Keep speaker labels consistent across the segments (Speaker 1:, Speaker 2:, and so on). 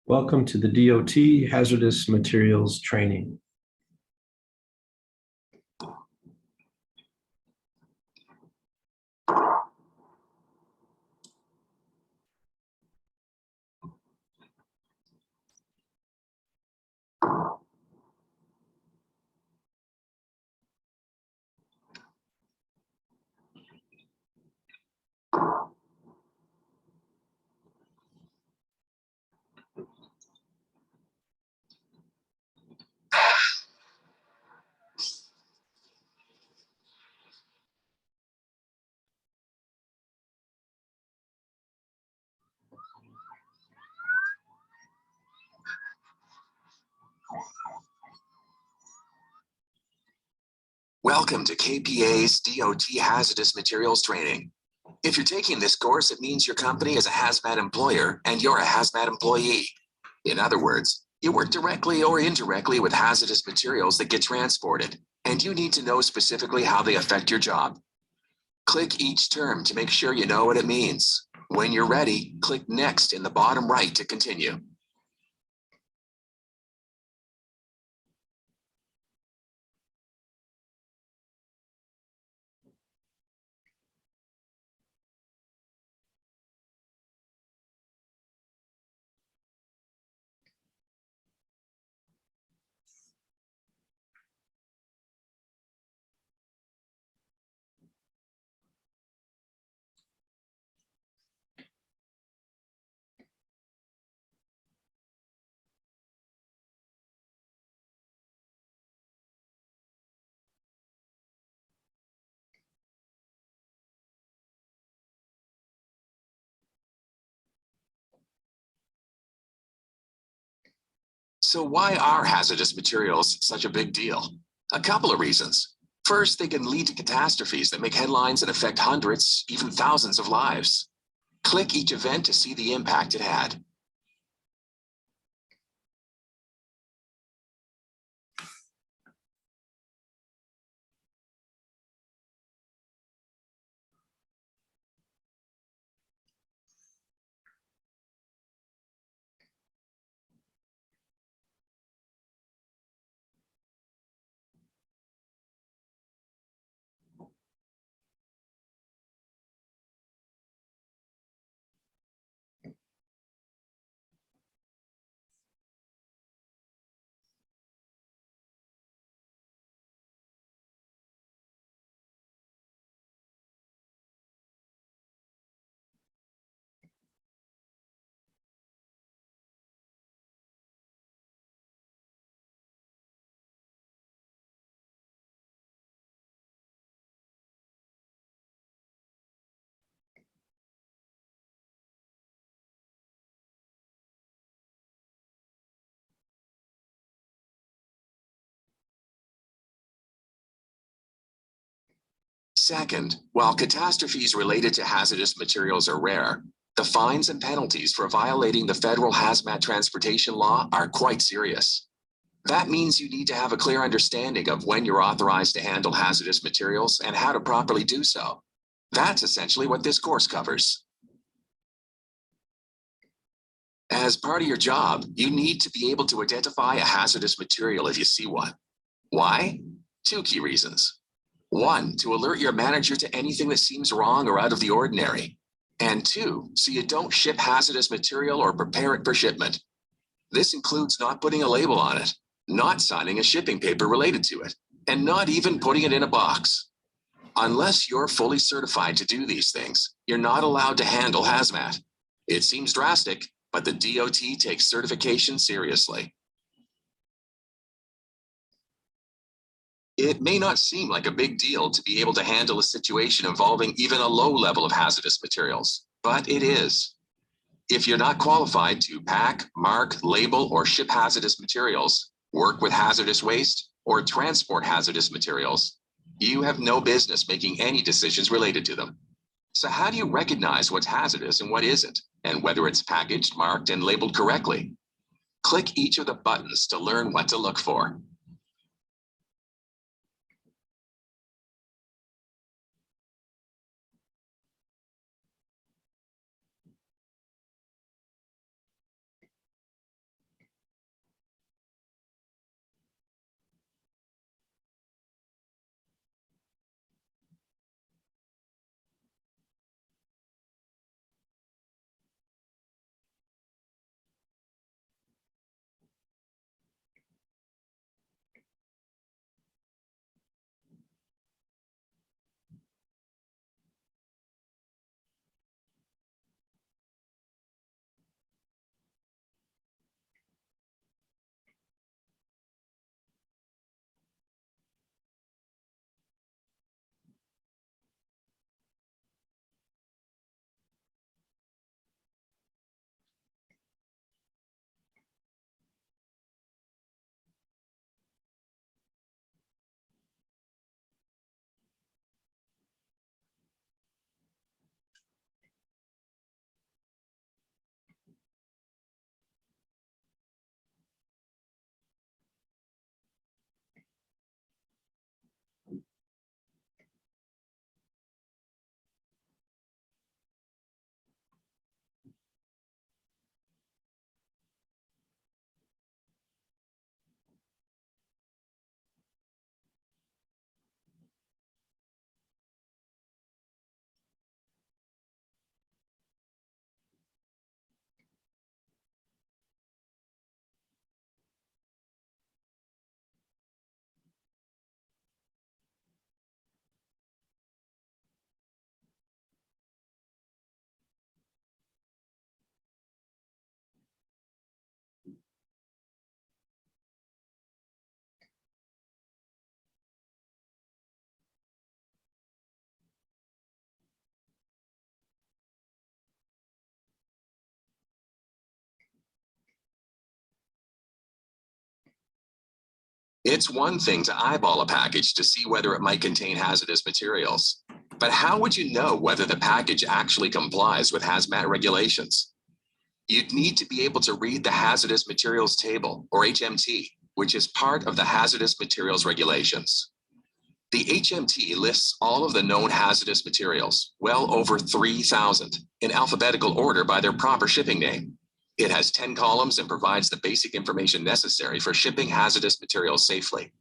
Speaker 1: Welcome to the DOT Hazardous Materials Training.
Speaker 2: Welcome to KPA's DOT Hazardous Materials Training. If you're taking this course, it means your company is a hazmat employer and you're a hazmat employee. In other words, you work directly or indirectly with hazardous materials that get transported, and you need to know specifically how they affect your job. Click each term to make sure you know what it means. When you're ready, click Next in the bottom right to continue. So why are hazardous materials such a big deal? A couple of reasons. First, they can lead to catastrophes that make headlines and affect hundreds, even thousands of lives. Click each event to see the impact it had. Second, while catastrophes related to hazardous materials are rare, the fines and penalties for violating the federal hazmat transportation law are quite serious. That means you need to have a clear understanding of when you're authorized to handle hazardous materials and how to properly do so. That's essentially what this course covers. As part of your job, you need to be able to identify a hazardous material if you see one. Why? Two key reasons. One, to alert your manager to anything that seems wrong or out of the ordinary. And two, so you don't ship hazardous material or prepare it for shipment. This includes not putting a label on it, not signing a shipping paper related to it, and not even putting it in a box. Unless you're fully certified to do these things, you're not allowed to handle hazmat. It seems drastic, but the DOT takes certification seriously. It may not seem like a big deal to be able to handle a situation involving even a low level of hazardous materials, but it is. If you're not qualified to pack, mark, label, or ship hazardous materials, work with hazardous waste, or transport hazardous materials, you have no business making any decisions related to them. So how do you recognize what's hazardous and what isn't, and whether it's packaged, marked, and labeled correctly? Click each of the buttons to learn what to look for. It's one thing to eyeball a package to see whether it might contain hazardous materials. But how would you know whether the package actually complies with hazmat regulations? You'd need to be able to read the Hazardous Materials Table, or HMT, which is part of the Hazardous Materials Regulations. The HMT lists all of the known hazardous materials, well over 3,000, in alphabetical order by their proper shipping name. It has 10 columns and provides the basic information necessary for shipping hazardous materials safely.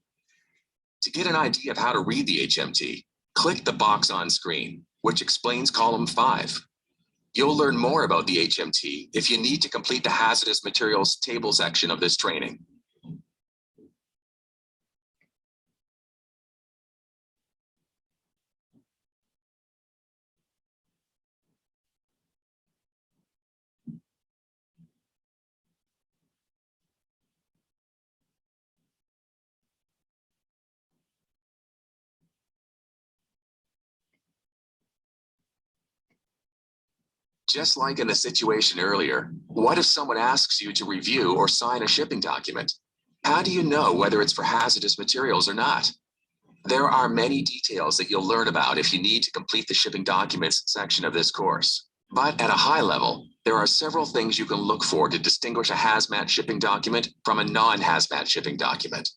Speaker 2: To get an idea of how to read the HMT, click the box on screen, which explains column 5. You'll learn more about the HMT if you need to complete the Hazardous Materials Table section of this training. Just like in the situation earlier, what if someone asks you to review or sign a shipping document? How do you know whether it's for hazardous materials or not? There are many details that you'll learn about if you need to complete the shipping documents section of this course. But at a high level, there are several things you can look for to distinguish a hazmat shipping document from a non-hazmat shipping document.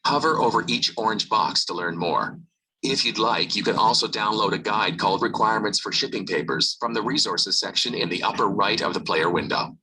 Speaker 2: Hover over each orange box to learn more. If you'd like, you can also download a guide called Requirements for Shipping Papers from the Resources section in the upper right of the player window.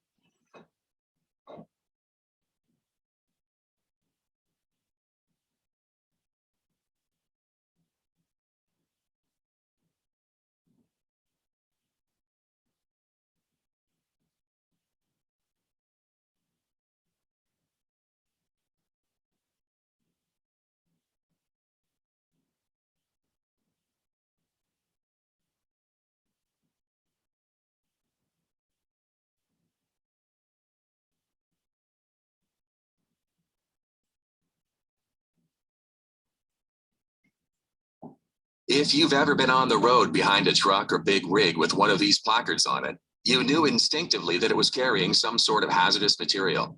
Speaker 2: If you've ever been on the road behind a truck or big rig with one of these placards on it, you knew instinctively that it was carrying some sort of hazardous material.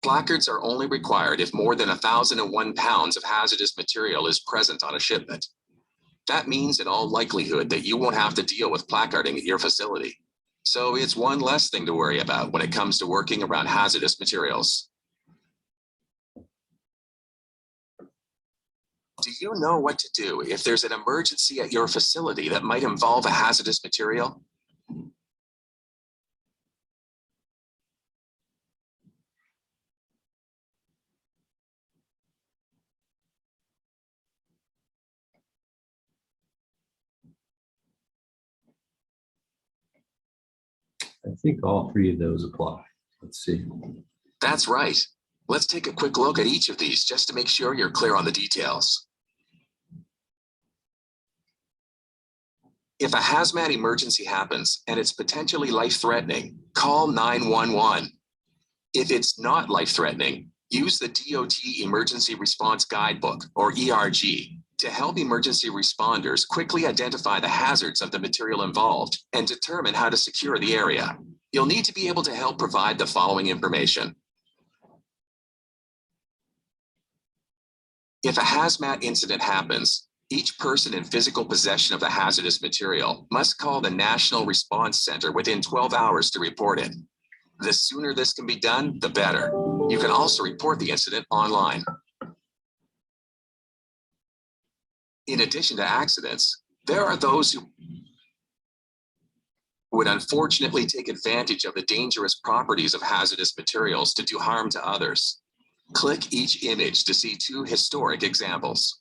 Speaker 2: Placards are only required if more than 1,001 pounds of hazardous material is present on a shipment. That means in all likelihood that you won't have to deal with placarding at your facility. So it's one less thing to worry about when it comes to working around hazardous materials. Do you know what to do if there's an emergency at your facility that might involve a hazardous material?
Speaker 1: I think all three of those apply. Let's see.
Speaker 2: That's right. Let's take a quick look at each of these just to make sure you're clear on the details. If a hazmat emergency happens and it's potentially life-threatening, call 911. If it's not life-threatening, use the DOT Emergency Response Guidebook, or ERG, to help emergency responders quickly identify the hazards of the material involved and determine how to secure the area. You'll need to be able to help provide the following information. If a hazmat incident happens, each person in physical possession of the hazardous material must call the National Response Center within 12 hours to report it. The sooner this can be done, the better. You can also report the incident online. In addition to accidents, there are those who would unfortunately take advantage of the dangerous properties of hazardous materials to do harm to others. Click each image to see 2 historic examples.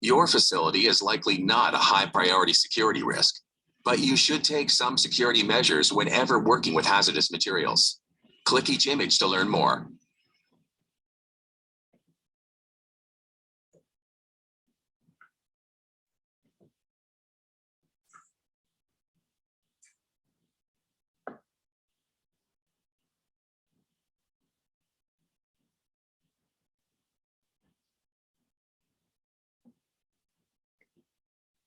Speaker 2: Your facility is likely not a high priority security risk, but you should take some security measures whenever working with hazardous materials. Click each image to learn more.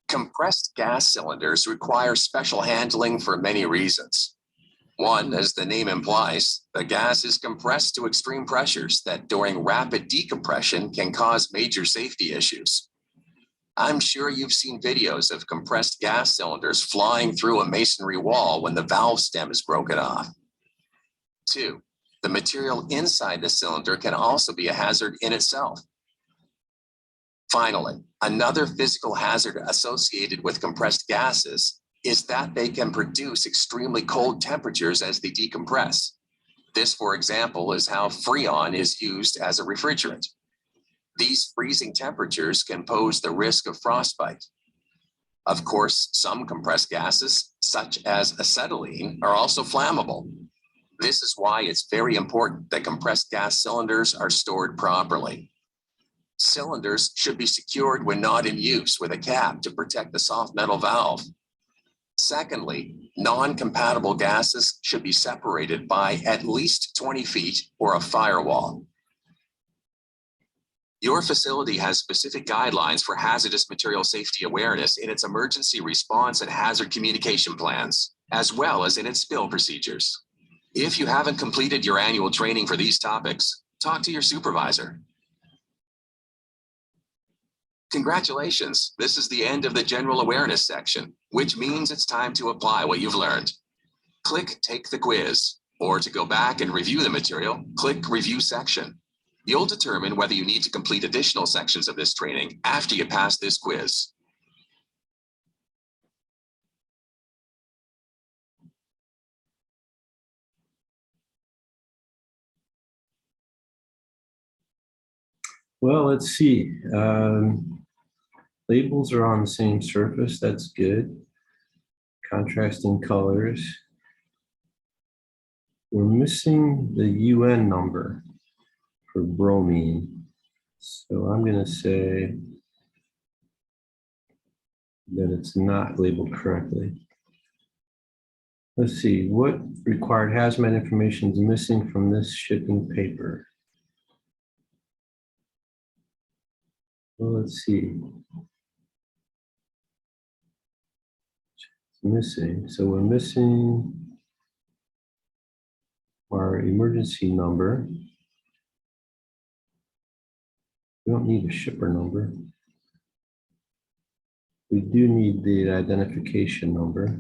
Speaker 2: Compressed gas cylinders require special handling for many reasons. One, as the name implies, the gas is compressed to extreme pressures that during rapid decompression can cause major safety issues. I'm sure you've seen videos of compressed gas cylinders flying through a masonry wall when the valve stem is broken off. Two, the material inside the cylinder can also be a hazard in itself. Finally, another physical hazard associated with compressed gases is that they can produce extremely cold temperatures as they decompress. This, for example, is how Freon is used as a refrigerant. These freezing temperatures can pose the risk of frostbite. Of course, some compressed gases, such as acetylene, are also flammable. This is why it's very important that compressed gas cylinders are stored properly. Cylinders should be secured when not in use with a cap to protect the soft metal valve. Secondly, non-compatible gases should be separated by at least 20 feet or a firewall. Your facility has specific guidelines for hazardous material safety awareness in its emergency response and hazard communication plans, as well as in its spill procedures. If you haven't completed your annual training for these topics, talk to your supervisor. Congratulations, this is the end of the general awareness section, which means it's time to apply what you've learned. Click Take the Quiz, or to go back and review the material, click Review Section. You'll determine whether you need to complete additional sections of this training after you pass this quiz.
Speaker 1: Well, let's see. Labels are on the same surface. That's good. Contrasting colors. We're missing the UN number for bromine. So I'm going to say that it's not labeled correctly. Let's see, what required hazmat information is missing from this shipping paper? Well, let's see. It's missing. So we're missing our emergency number. We don't need a shipper number. We do need the identification number.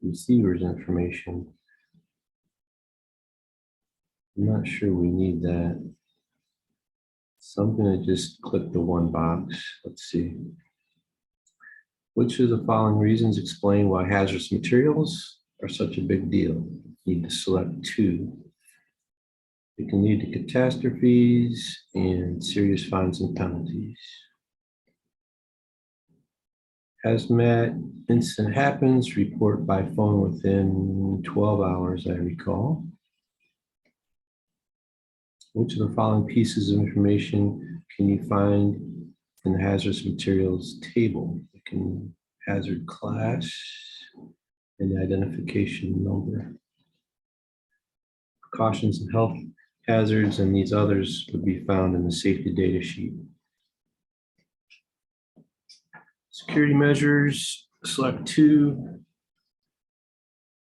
Speaker 1: Receiver's information. I'm not sure we need that. So I'm going to just click the one box. Let's see. Which of the following reasons explain why hazardous materials are such a big deal? You need to select two. It can lead to catastrophes and serious fines and penalties. Hazmat incident happens, report by phone within 12 hours, I recall. Which of the following pieces of information can you find in the hazardous materials table? It can hazard class and the identification number. Precautions and health hazards and these others would be found in the safety data sheet. Security measures, select two.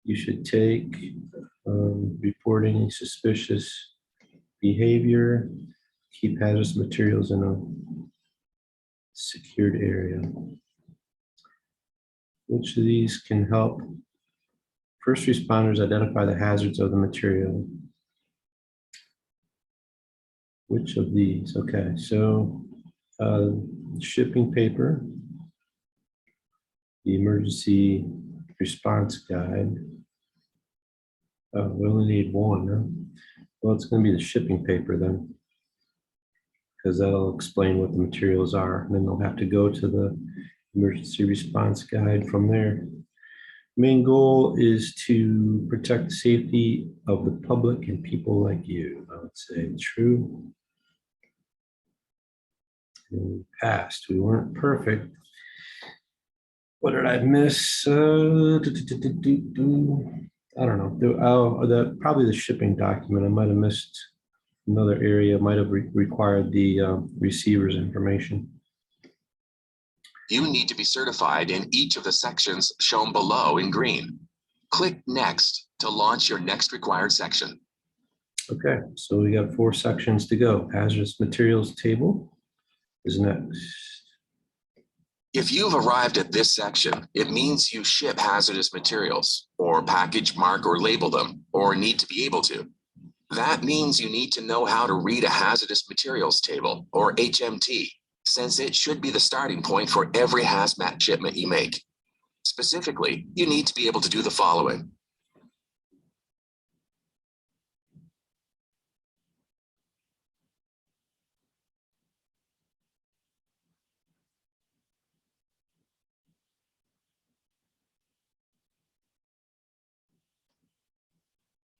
Speaker 1: You should take reporting suspicious behavior, keep hazardous materials in a secured area. Which of these can help first responders identify the hazards of the material? Which of these? Okay, so shipping paper, the emergency response guide. We only need one, huh? Well, it's going to be the shipping paper then, because that'll explain what the materials are. And then they'll have to go to the emergency response guide from there. Main goal is to protect the safety of the public and people like you. I would say true. And we passed. We weren't perfect. What did I miss? I don't know. Probably the shipping document. I might have missed Another area might have required the receiver's information.
Speaker 2: You need to be certified in each of the sections shown below in green. Click Next to launch your next required section.
Speaker 1: Okay, so we got 4 sections to go. Hazardous materials table is next.
Speaker 2: If you've arrived at this section, it means you ship hazardous materials, or package, mark, or label them, or need to be able to. That means you need to know how to read a hazardous materials table, or HMT, since it should be the starting point for every hazmat shipment you make. Specifically, you need to be able to do the following.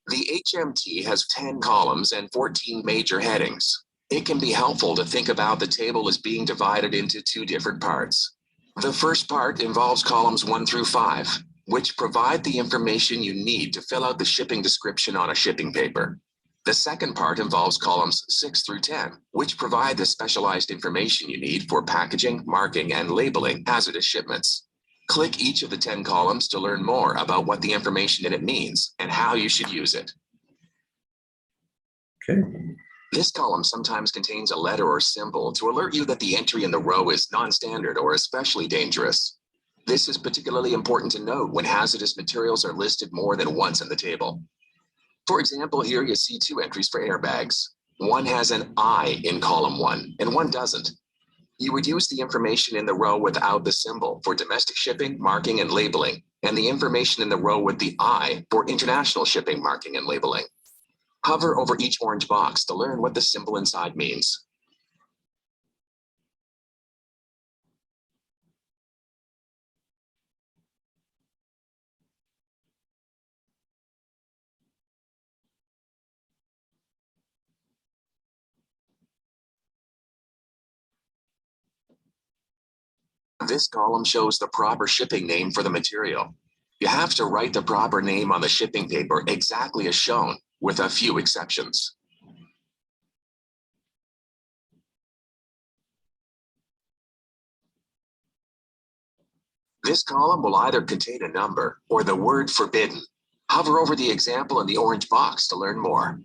Speaker 2: The HMT has 10 columns and 14 major headings. It can be helpful to think about the table as being divided into 2 different parts. The first part involves columns 1 through 5, which provide the information you need to fill out the shipping description on a shipping paper. The second part involves columns 6 through 10, which provide the specialized information you need for packaging, marking, and labeling hazardous shipments. Click each of the 10 columns to learn more about what the information in it means and how you should use it.
Speaker 1: Okay,
Speaker 2: This column sometimes contains a letter or symbol to alert you that the entry in the row is non-standard or especially dangerous. This is particularly important to note when hazardous materials are listed more than once in the table. For example, here you see 2 entries for airbags. One has an I in column 1 and one doesn't. You would use the information in the row without the symbol for domestic shipping, marking, and labeling, and the information in the row with the I for international shipping, marking, and labeling. Hover over each orange box to learn what the symbol inside means. This column shows the proper shipping name for the material. You have to write the proper name on the shipping paper exactly as shown, with a few exceptions. This column will either contain a number or the word forbidden. Hover over the example in the orange box to learn more.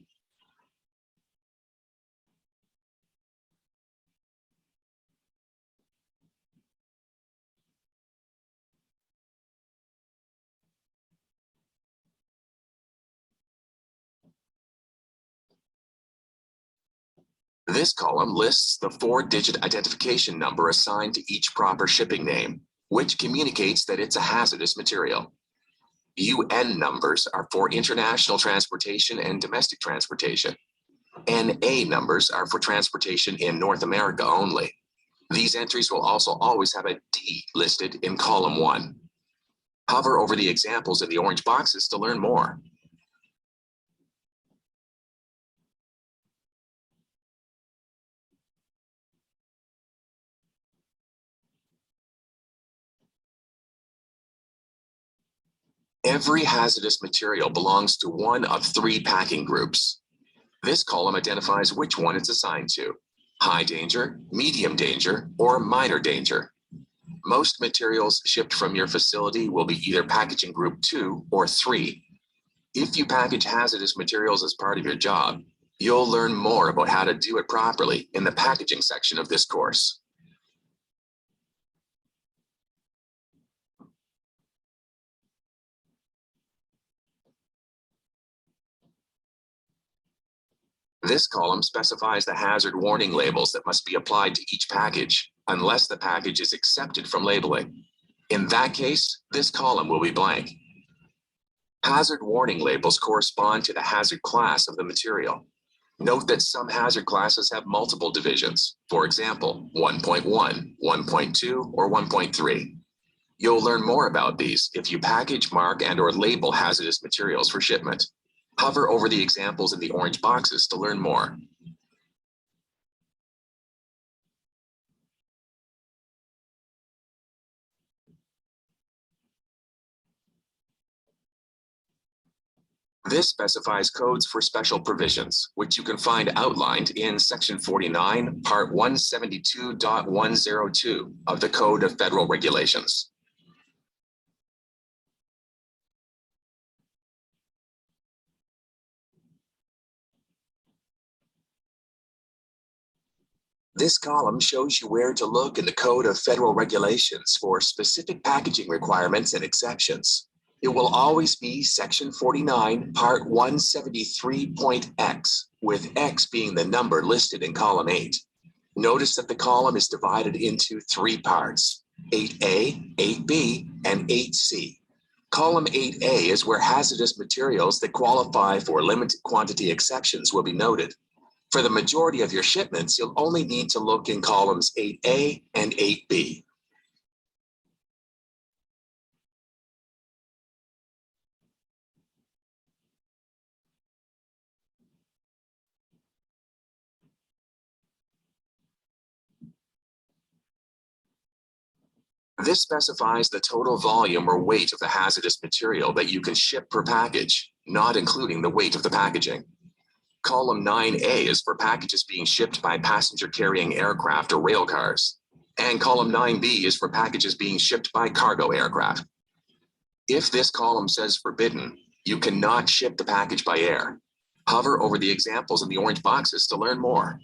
Speaker 2: This column lists the 4-digit identification number assigned to each proper shipping name, which communicates that it's a hazardous material. UN numbers are for international transportation and domestic transportation. NA numbers are for transportation in North America only. These entries will also always have a D listed in column 1. Hover over the examples in the orange boxes to learn more. Every hazardous material belongs to one of 3 packing groups. This column identifies which one it's assigned to: high danger, medium danger, or minor danger. Most materials shipped from your facility will be either packaging group 2 or 3. If you package hazardous materials as part of your job, you'll learn more about how to do it properly in the packaging section of this course. This column specifies the hazard warning labels that must be applied to each package, unless the package is accepted from labeling. In that case, this column will be blank. Hazard warning labels correspond to the hazard class of the material. Note that some hazard classes have multiple divisions, for example, 1.1, 1.2, or 1.3. You'll learn more about these if you package, mark, and/or label hazardous materials for shipment. Hover over the examples in the orange boxes to learn more. This specifies codes for special provisions, which you can find outlined in Section 49, Part 172.102 of the Code of Federal Regulations. This column shows you where to look in the Code of Federal Regulations for specific packaging requirements and exceptions. It will always be Section 49, Part 173.x, with X being the number listed in column 8. Notice that the column is divided into 3 parts, 8A, 8B, and 8C. Column 8A is where hazardous materials that qualify for limited quantity exceptions will be noted. For the majority of your shipments, you'll only need to look in columns 8A and 8B. This specifies the total volume or weight of the hazardous material that you can ship per package, not including the weight of the packaging. Column 9A is for packages being shipped by passenger carrying aircraft or rail cars, and column 9B is for packages being shipped by cargo aircraft. If this column says forbidden, you cannot ship the package by air. Hover over the examples in the orange boxes to learn more.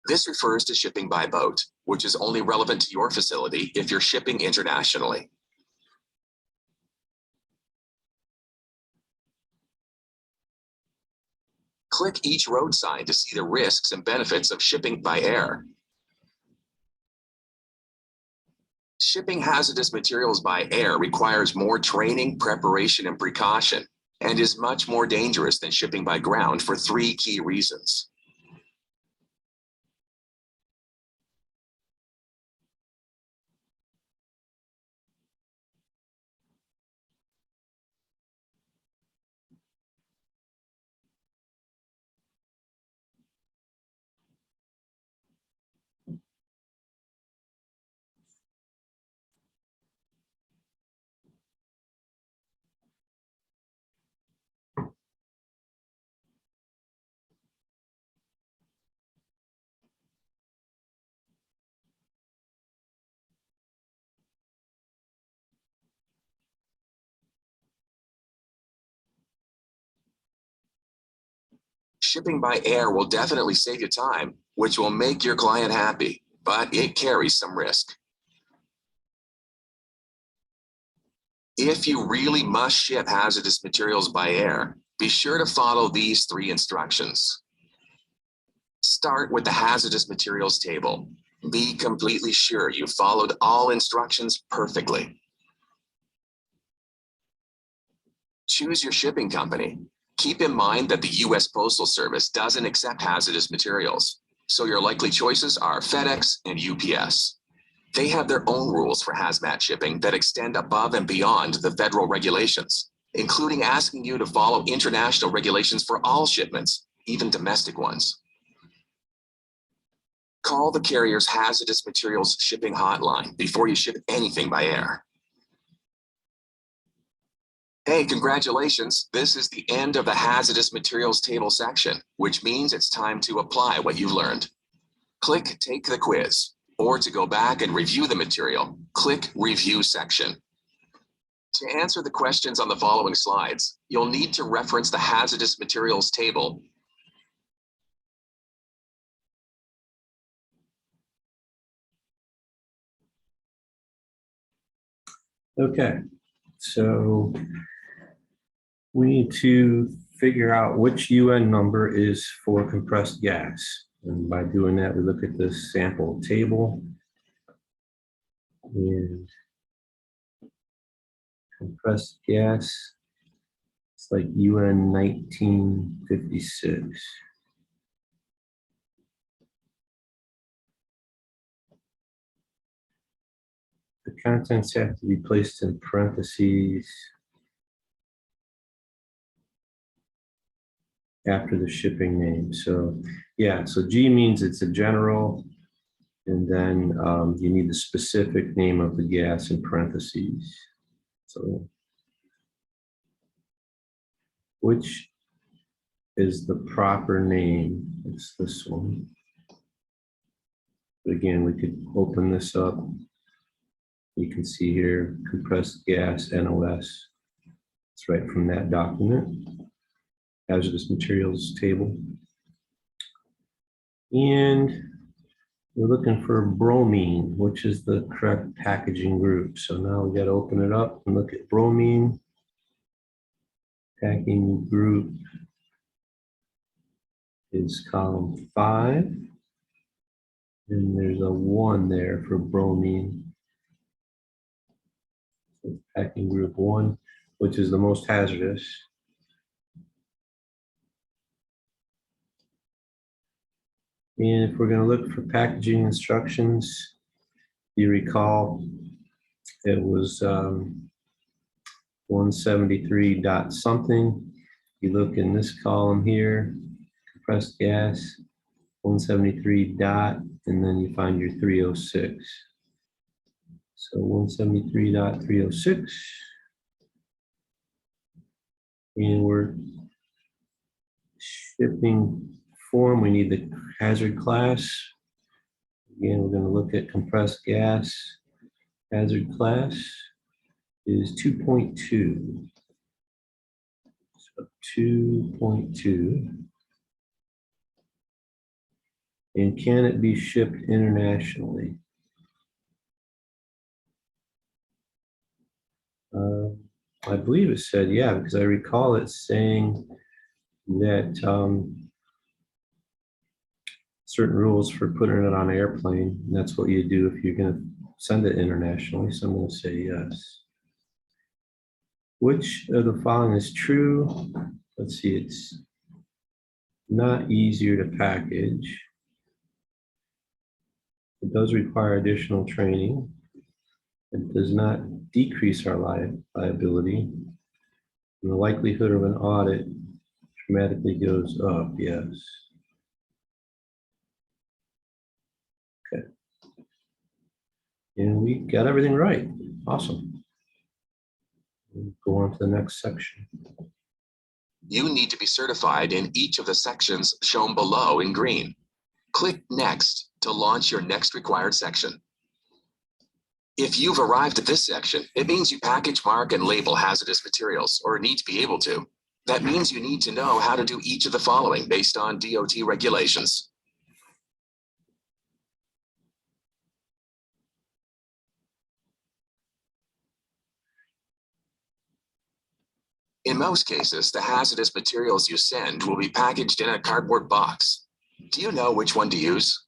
Speaker 2: This refers to shipping by boat, which is only relevant to your facility if you're shipping internationally. Click each road sign to see the risks and benefits of shipping by air. Shipping hazardous materials by air requires more training, preparation, and precaution, and is much more dangerous than shipping by ground for 3 key reasons. Shipping by air will definitely save you time, which will make your client happy, but it carries some risk. If you really must ship hazardous materials by air, be sure to follow these 3 instructions. Start with the hazardous materials table. Be completely sure you followed all instructions perfectly. Choose your shipping company. Keep in mind that the U.S. Postal Service doesn't accept hazardous materials, so your likely choices are FedEx and UPS. They have their own rules for hazmat shipping that extend above and beyond the federal regulations, including asking you to follow international regulations for all shipments, even domestic ones. Call the carrier's hazardous materials shipping hotline before you ship anything by air. Hey, congratulations. This is the end of the hazardous materials table section, which means it's time to apply what you've learned. Click Take the Quiz, or to go back and review the material, click Review section. To answer the questions on the following slides, you'll need to reference the hazardous materials table.
Speaker 1: Okay, so we need to figure out which UN number is for compressed gas. And by doing that, we look at this sample table. And compressed gas, it's like UN 1956. The contents have to be placed in parentheses. after the shipping name. So yeah, so G means it's a general, and then you need the specific name of the gas in parentheses. So which is the proper name? It's this one. But again, we could open this up. You can see here, compressed gas NOS. It's right from that document, hazardous materials table. And we're looking for bromine, which is the correct packaging group. So now we got to open it up and look at bromine. Packing group is column 5. And there's a 1 there for bromine. So packing group 1, which is the most hazardous. And if we're going to look for packaging instructions, you recall it was 173 dot something. You look in this column here, compressed gas, 173 dot, and then you find your 306. So 173.306. And we're shipping form. We need the hazard class. Again, we're going to look at compressed gas. Hazard class is 2.2. So 2.2. And can it be shipped internationally? I believe it said, yeah, because I recall it saying that certain rules for putting it on an airplane. And that's what you do if you're going to send it internationally. So I'm going to say yes. Which of the following is true? Let's see, it's not easier to package. It does require additional training. It does not decrease our liability. And the likelihood of an audit dramatically goes up, yes. Okay. And we got everything right. Awesome. We'll go on to the next section.
Speaker 2: You need to be certified in each of the sections shown below in green. Click Next to launch your next required section. If you've arrived at this section, it means you package, mark, and label hazardous materials, or need to be able to. That means you need to know how to do each of the following based on DOT regulations. In most cases, the hazardous materials you send will be packaged in a cardboard box. Do you know which one to use?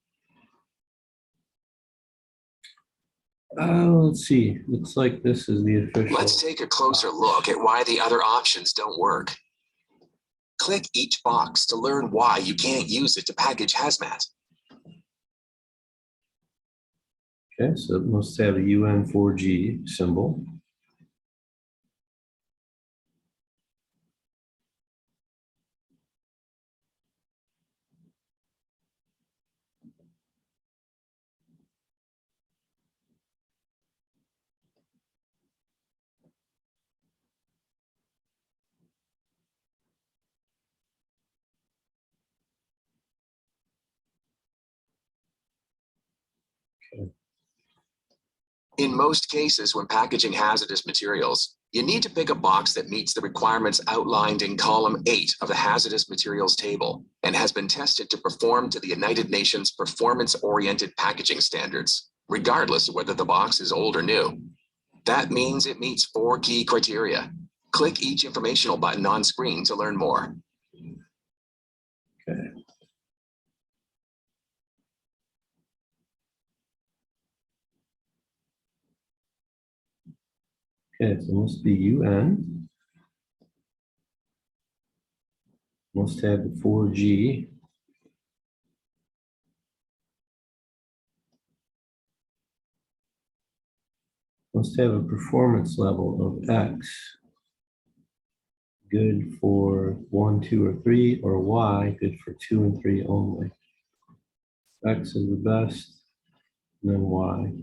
Speaker 1: Let's see. Looks like this is the official.
Speaker 2: Let's take a closer look at why the other options don't work. Click each box to learn why you can't use it to package hazmat.
Speaker 1: Okay, so it must have a UN4G symbol.
Speaker 2: In most cases, when packaging hazardous materials, you need to pick a box that meets the requirements outlined in column 8 of the hazardous materials table and has been tested to perform to the United Nations performance-oriented packaging standards, regardless of whether the box is old or new. That means it meets 4 key criteria. Click each informational button on screen to learn more.
Speaker 1: Okay. Okay, so it must be UN. Must have the 4G. Must have a performance level of X. good for 1, 2, or 3, or Y good for 2 and 3 only. X is the best, and then Y.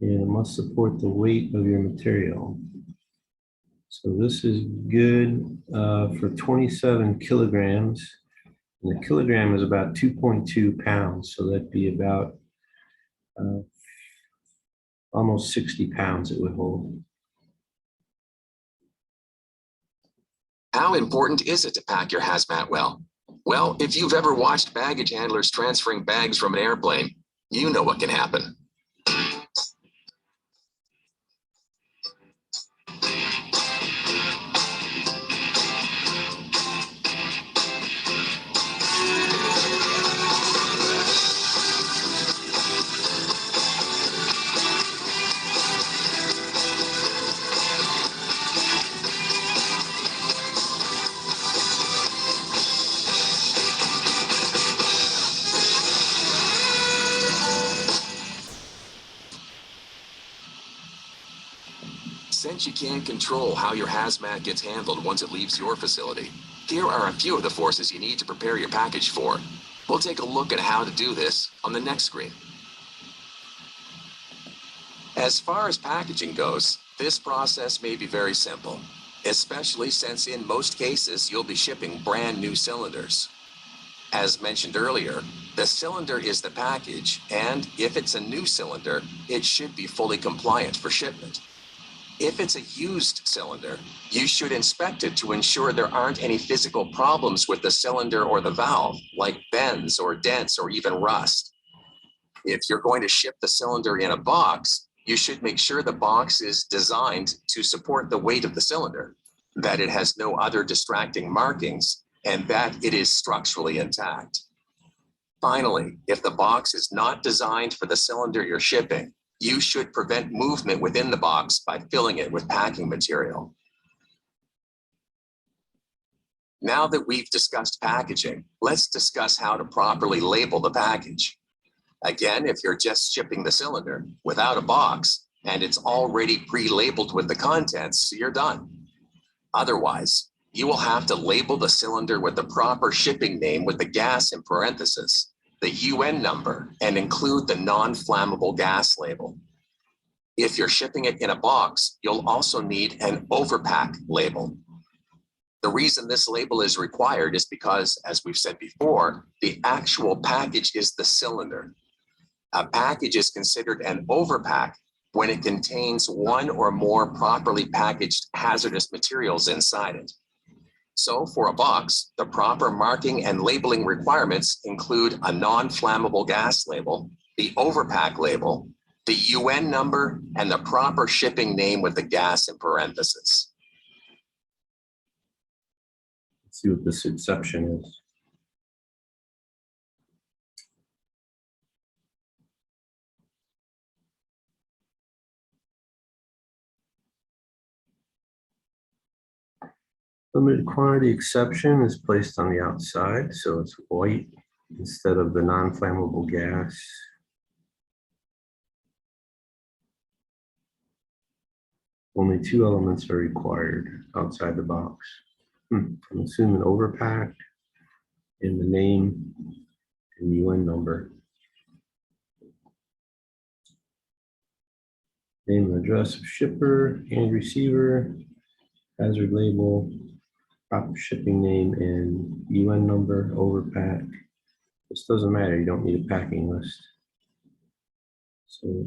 Speaker 1: And it must support the weight of your material. So this is good for 27 kilograms. And the kilogram is about 2.2 pounds. So that'd be about almost 60 pounds it would hold.
Speaker 2: How important is it to pack your hazmat well? Well, if you've ever watched baggage handlers transferring bags from an airplane, you know what can happen. Since you can't control how your hazmat gets handled once it leaves your facility, here are a few of the forces you need to prepare your package for. We'll take a look at how to do this on the next screen. As far as packaging goes, this process may be very simple, especially since in most cases you'll be shipping brand new cylinders. As mentioned earlier, the cylinder is the package, and if it's a new cylinder, it should be fully compliant for shipment. If it's a used cylinder, you should inspect it to ensure there aren't any physical problems with the cylinder or the valve, like bends or dents or even rust. If you're going to ship the cylinder in a box, you should make sure the box is designed to support the weight of the cylinder, that it has no other distracting markings, and that it is structurally intact. Finally, if the box is not designed for the cylinder you're shipping, you should prevent movement within the box by filling it with packing material. Now that we've discussed packaging, let's discuss how to properly label the package. Again, if you're just shipping the cylinder without a box and it's already pre-labeled with the contents, you're done. Otherwise, you will have to label the cylinder with the proper shipping name with the gas in parentheses, the UN number, and include the non-flammable gas label. If you're shipping it in a box, you'll also need an overpack label. The reason this label is required is because, as we've said before, the actual package is the cylinder. A package is considered an overpack when it contains one or more properly packaged hazardous materials inside it. So for a box, the proper marking and labeling requirements include a non-flammable gas label, the overpack label, the UN number, and the proper shipping name with the gas in parentheses.
Speaker 1: Let's see what this exception is. Limited quantity exception is placed on the outside, so it's white instead of the non-flammable gas. Only 2 elements are required outside the box. I'm assuming overpack and the name and UN number. Name and address of shipper and receiver, hazard label, proper shipping name and UN number, overpack. This doesn't matter, you don't need a packing list. So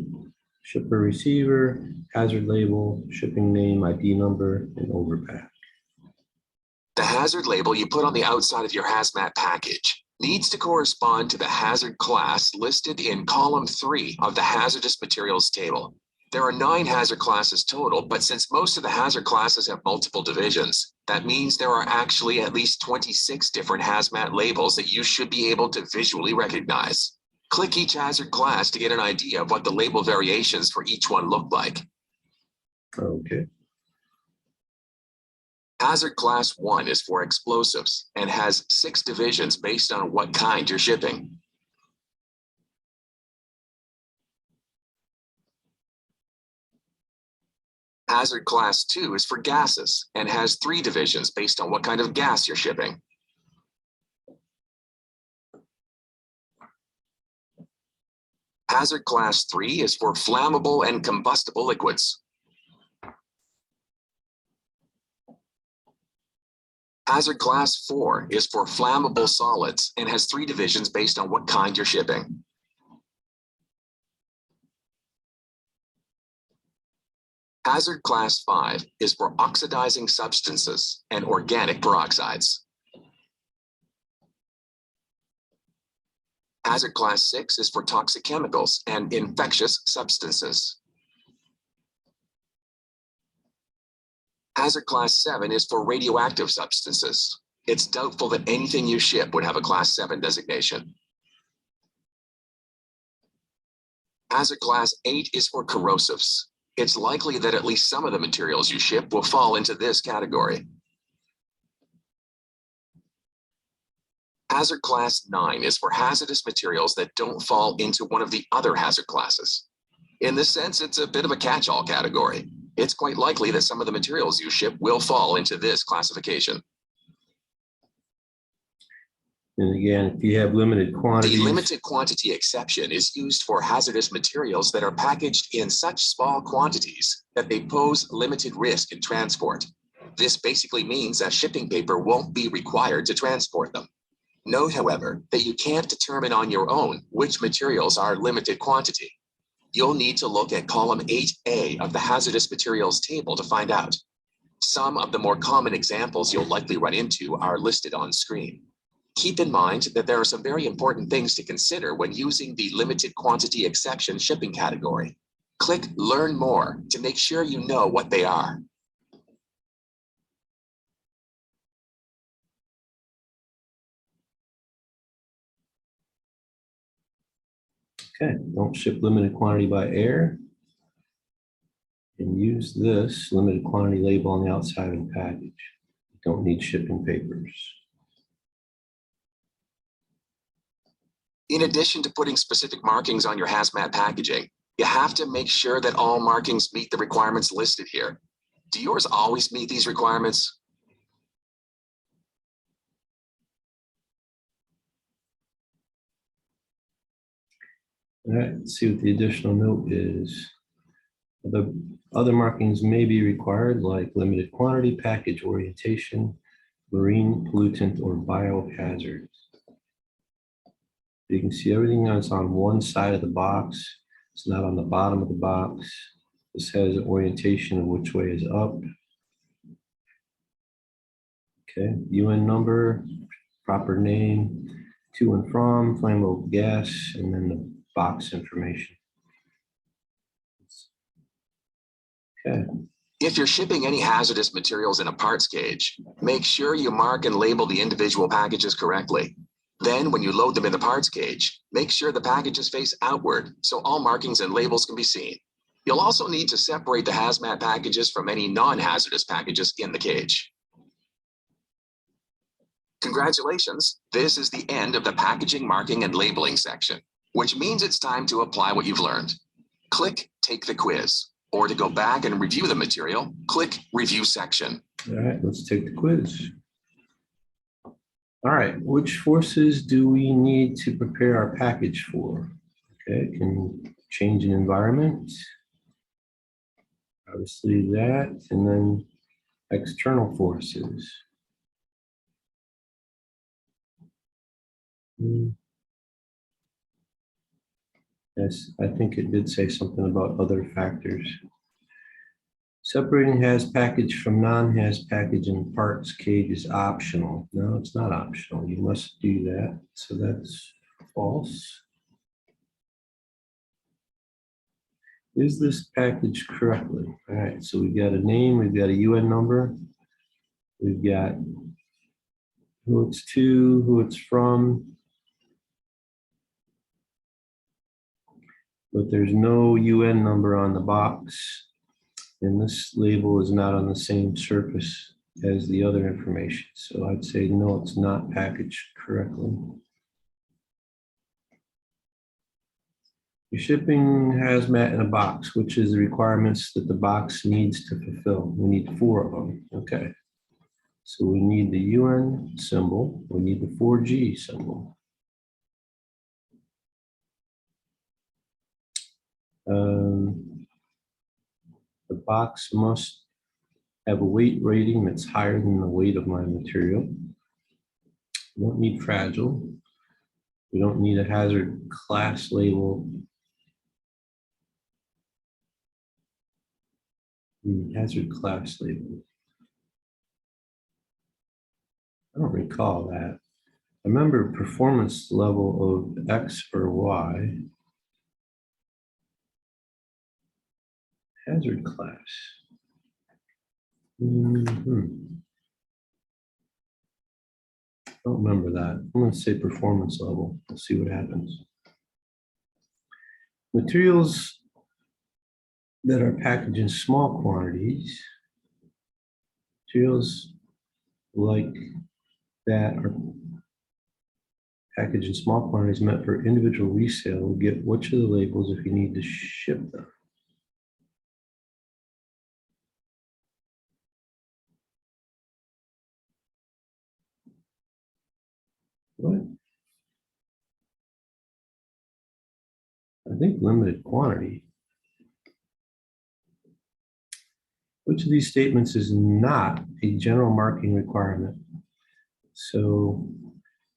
Speaker 1: shipper, receiver, hazard label, shipping name, ID number, and overpack.
Speaker 2: The hazard label you put on the outside of your hazmat package needs to correspond to the hazard class listed in column 3 of the hazardous materials table. There are 9 hazard classes total, but since most of the hazard classes have multiple divisions, that means there are actually at least 26 different hazmat labels that you should be able to visually recognize. Click each hazard class to get an idea of what the label variations for each one look like.
Speaker 1: Okay.
Speaker 2: Hazard Class 1 is for explosives and has 6 divisions based on what kind you're shipping. Hazard class 2 is for gases and has 3 divisions based on what kind of gas you're shipping. Hazard class 3 is for flammable and combustible liquids. Hazard class 4 is for flammable solids and has 3 divisions based on what kind you're shipping. Hazard class 5 is for oxidizing substances and organic peroxides. Hazard class 6 is for toxic chemicals and infectious substances. Hazard class 7 is for radioactive substances. It's doubtful that anything you ship would have a class 7 designation. Hazard class 8 is for corrosives. It's likely that at least some of the materials you ship will fall into this category. Hazard class 9 is for hazardous materials that don't fall into one of the other hazard classes. In this sense, it's a bit of a catch-all category. It's quite likely that some of the materials you ship will fall into this classification.
Speaker 1: And again, if you have limited quantities.
Speaker 2: The limited quantity exception is used for hazardous materials that are packaged in such small quantities that they pose limited risk in transport. This basically means that shipping paper won't be required to transport them. Note, however, that you can't determine on your own which materials are limited quantity. You'll need to look at column 8A of the hazardous materials table to find out. Some of the more common examples you'll likely run into are listed on screen. Keep in mind that there are some very important things to consider when using the limited quantity exception shipping category. Click Learn More to make sure you know what they are.
Speaker 1: Okay, don't ship limited quantity by air. And use this limited quantity label on the outside of the package. You don't need shipping papers.
Speaker 2: In addition to putting specific markings on your hazmat packaging, you have to make sure that all markings meet the requirements listed here. Do yours always meet these requirements?
Speaker 1: All right, let's see what the additional note is. The other markings may be required, like limited quantity, package orientation, marine pollutant, or biohazard. You can see everything that's on one side of the box. It's not on the bottom of the box. This has an orientation of which way is up. Okay, UN number, proper name, to and from, flammable gas, and then the box information. Okay.
Speaker 2: If you're shipping any hazardous materials in a parts cage, make sure you mark and label the individual packages correctly. Then, when you load them in the parts cage, make sure the packages face outward so all markings and labels can be seen. You'll also need to separate the hazmat packages from any non-hazardous packages in the cage. Congratulations, this is the end of the packaging, marking, and labeling section, which means it's time to apply what you've learned. Click Take the Quiz, or to go back and review the material, click Review Section.
Speaker 1: All right, let's take the quiz. All right, which forces do we need to prepare our package for? Okay, can change in environment. Obviously that, and then external forces. Yes, I think it did say something about other factors. Separating has package from non-has package in parts cage is optional. No, it's not optional. You must do that. So that's false. Is this packaged correctly? All right, so we've got a name, we've got a UN number, we've got who it's to, who it's from, but there's no UN number on the box, and this label is not on the same surface as the other information. So I'd say no, it's not packaged correctly. You're shipping hazmat in a box, which is the requirements that the box needs to fulfill. We need 4 of them. Okay. So we need the UN symbol. We need the 4G symbol. The box must have a weight rating that's higher than the weight of my material. We don't need fragile. We don't need a hazard class label. Hazard class label. I don't recall that. I remember performance level of X or Y. Hazard class. Don't remember that. I'm going to say performance level. We'll see what happens. Materials that are packaged in small quantities. Materials like that are packaged in small quantities meant for individual resale will get which of the labels if you need to ship them. What? I think limited quantity. Which of these statements is not a general marking requirement? So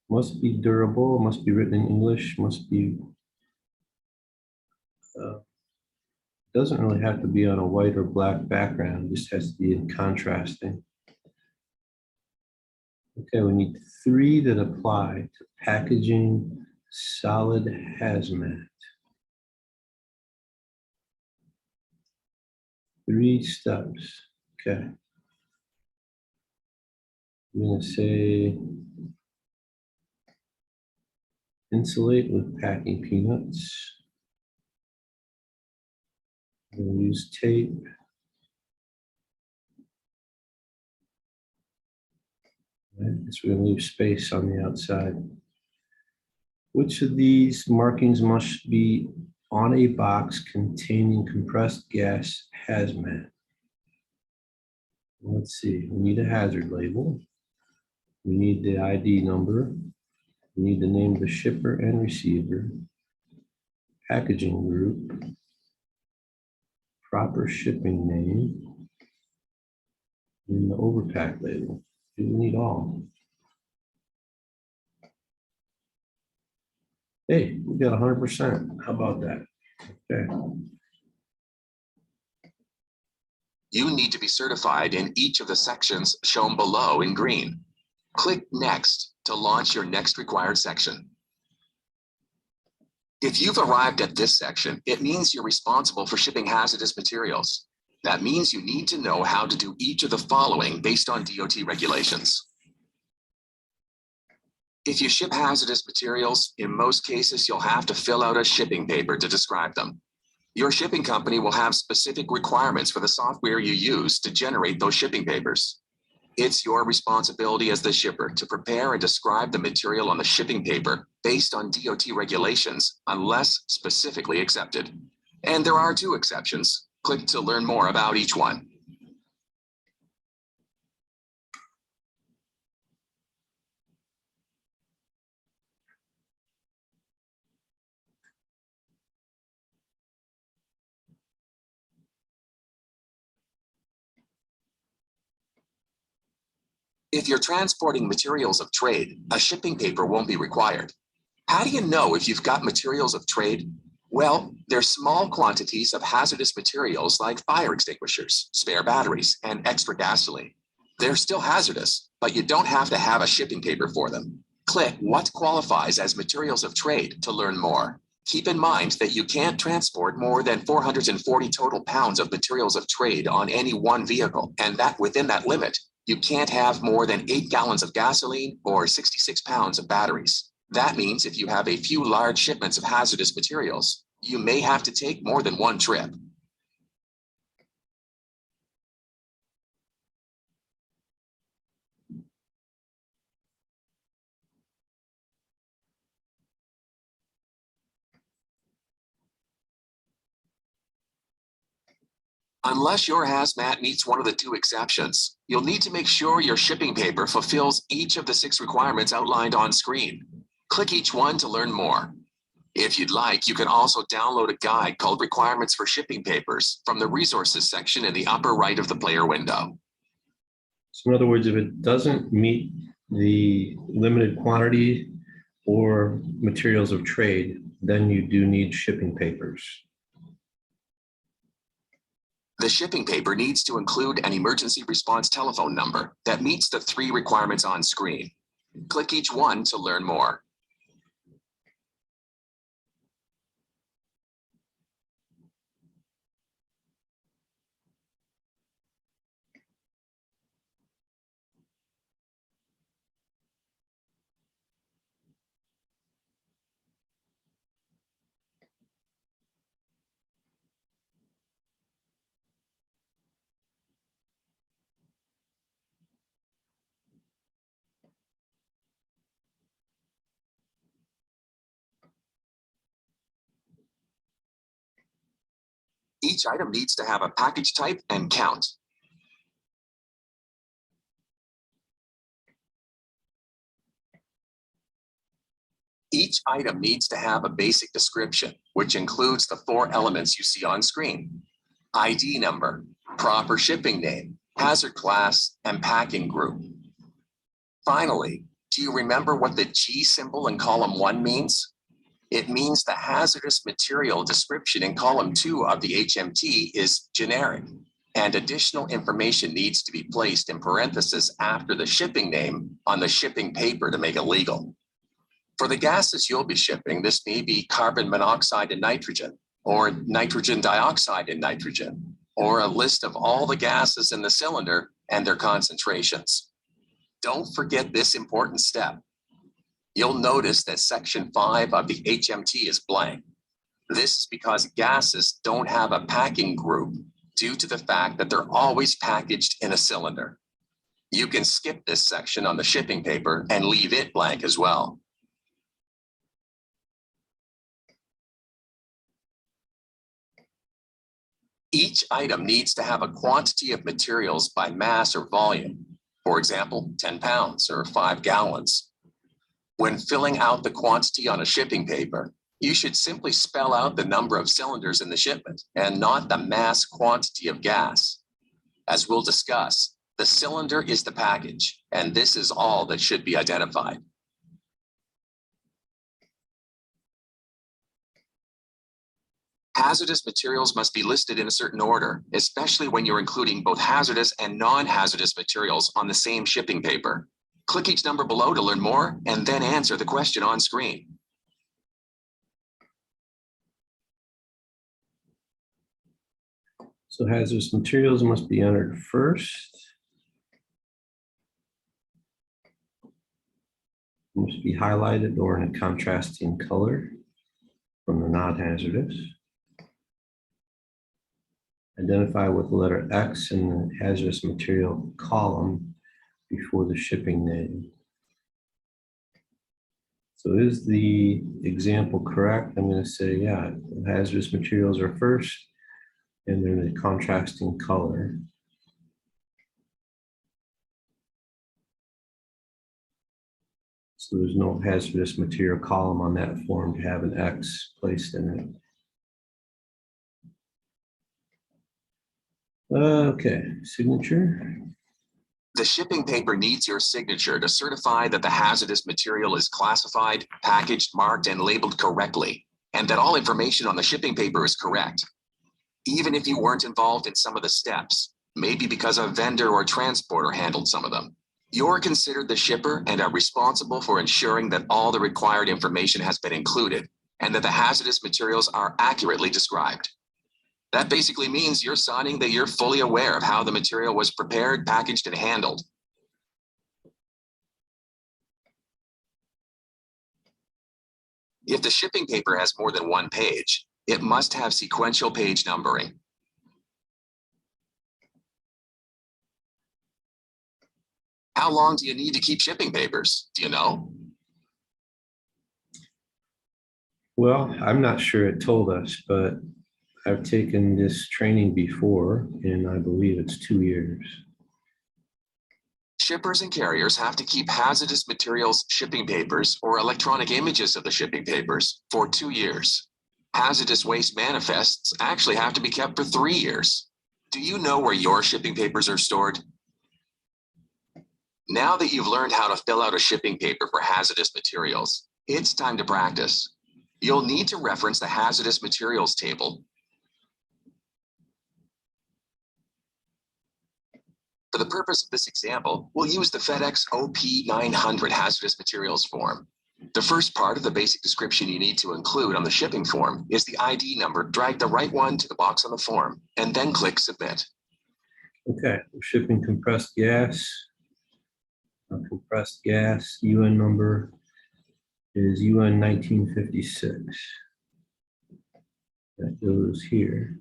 Speaker 1: must be durable, must be written in English, must be, doesn't really have to be on a white or black background, just has to be in contrasting. Okay, we need 3 that apply to packaging solid hazmat. 3 steps, okay. I'm gonna say insulate with packing peanuts. I'm gonna use tape. Right, so we're gonna leave space on the outside. Which of these markings must be on a box containing compressed gas hazmat? Let's see, we need a hazard label. We need the ID number. We need the name of the shipper and receiver. Packaging group. Proper shipping name. And the overpack label. We need all. Hey, we got 100%. How about that? Okay.
Speaker 2: You need to be certified in each of the sections shown below in green. Click Next to launch your next required section. If you've arrived at this section, it means you're responsible for shipping hazardous materials. That means you need to know how to do each of the following based on DOT regulations. If you ship hazardous materials, in most cases, you'll have to fill out a shipping paper to describe them. Your shipping company will have specific requirements for the software you use to generate those shipping papers. It's your responsibility as the shipper to prepare and describe the material on the shipping paper based on DOT regulations, unless specifically accepted. And there are 2 exceptions. Click to learn more about each one. If you're transporting materials of trade, a shipping paper won't be required. How do you know if you've got materials of trade? Well, they're small quantities of hazardous materials like fire extinguishers, spare batteries, and extra gasoline. They're still hazardous, but you don't have to have a shipping paper for them. Click what qualifies as materials of trade to learn more. Keep in mind that you can't transport more than 440 total pounds of materials of trade on any one vehicle, and that within that limit, you can't have more than 8 gallons of gasoline or 66 pounds of batteries. That means if you have a few large shipments of hazardous materials, you may have to take more than one trip. Unless your hazmat meets one of the two exceptions, you'll need to make sure your shipping paper fulfills each of the 6 requirements outlined on screen. Click each one to learn more. If you'd like, you can also download a guide called Requirements for Shipping Papers from the Resources section in the upper right of the player window.
Speaker 1: So in other words, if it doesn't meet the limited quantity or materials of trade, then you do need shipping papers.
Speaker 2: The shipping paper needs to include an emergency response telephone number that meets the 3 requirements on screen. Click each one to learn more. Each item needs to have a package type and count. Each item needs to have a basic description, which includes the 4 elements you see on screen: ID number, proper shipping name, hazard class, and packing group. Finally, do you remember what the G symbol in column 1 means? It means the hazardous material description in column 2 of the HMT is generic, and additional information needs to be placed in parentheses after the shipping name on the shipping paper to make it legal. For the gases you'll be shipping, this may be carbon monoxide and nitrogen, or nitrogen dioxide and nitrogen, or a list of all the gases in the cylinder and their concentrations. Don't forget this important step. You'll notice that section 5 of the HMT is blank. This is because gases don't have a packing group due to the fact that they're always packaged in a cylinder. You can skip this section on the shipping paper and leave it blank as well. Each item needs to have a quantity of materials by mass or volume. For example, 10 pounds or 5 gallons. When filling out the quantity on a shipping paper, you should simply spell out the number of cylinders in the shipment and not the mass quantity of gas. As we'll discuss, the cylinder is the package, and this is all that should be identified. Hazardous materials must be listed in a certain order, especially when you're including both hazardous and non-hazardous materials on the same shipping paper. Click each number below to learn more, and then answer the question on screen.
Speaker 1: So hazardous materials must be entered first. Must be highlighted or in a contrasting color from the non-hazardous. Identify with the letter X in the hazardous material column before the shipping name. So is the example correct? I'm going to say, yeah, hazardous materials are first, and they're in a contrasting color. So there's no hazardous material column on that form to have an X placed in it. Okay, signature.
Speaker 2: The shipping paper needs your signature to certify that the hazardous material is classified, packaged, marked, and labeled correctly, and that all information on the shipping paper is correct. Even if you weren't involved in some of the steps, maybe because a vendor or transporter handled some of them, you're considered the shipper and are responsible for ensuring that all the required information has been included and that the hazardous materials are accurately described. That basically means you're signing that you're fully aware of how the material was prepared, packaged, and handled. If the shipping paper has more than 1 page, it must have sequential page numbering. How long do you need to keep shipping papers? Do you know?
Speaker 1: Well, I'm not sure it told us, but I've taken this training before, and I believe it's 2 years.
Speaker 2: Shippers and carriers have to keep hazardous materials shipping papers or electronic images of the shipping papers for 2 years. Hazardous waste manifests actually have to be kept for 3 years. Do you know where your shipping papers are stored? Now that you've learned how to fill out a shipping paper for hazardous materials, it's time to practice. You'll need to reference the hazardous materials table. For the purpose of this example, we'll use the FedEx OP900 hazardous materials form. The first part of the basic description you need to include on the shipping form is the ID number. Drag the right one to the box on the form and then click Submit.
Speaker 1: Okay, we're shipping compressed gas. Compressed gas UN number is UN 1956. That goes here.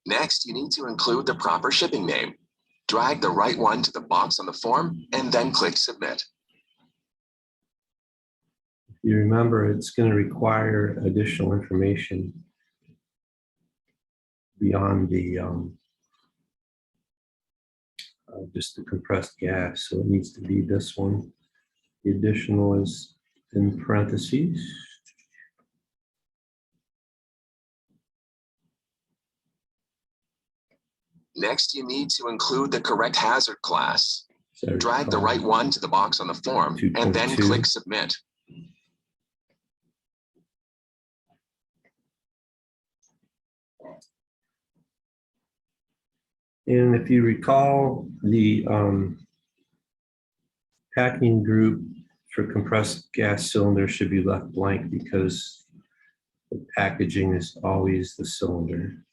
Speaker 2: Next, you need to include the proper shipping name. Drag the right one to the box on the form and then click Submit.
Speaker 1: If you remember, it's going to require additional information beyond the just the compressed gas, so it needs to be this one. The additional is in parentheses.
Speaker 2: Next, you need to include the correct hazard class.
Speaker 1: So
Speaker 2: Drag the right one to the box on the form and then
Speaker 1: 2.2.
Speaker 2: click Submit.
Speaker 1: And if you recall, the packing group for compressed gas cylinder should be left blank because the packaging is always the cylinder.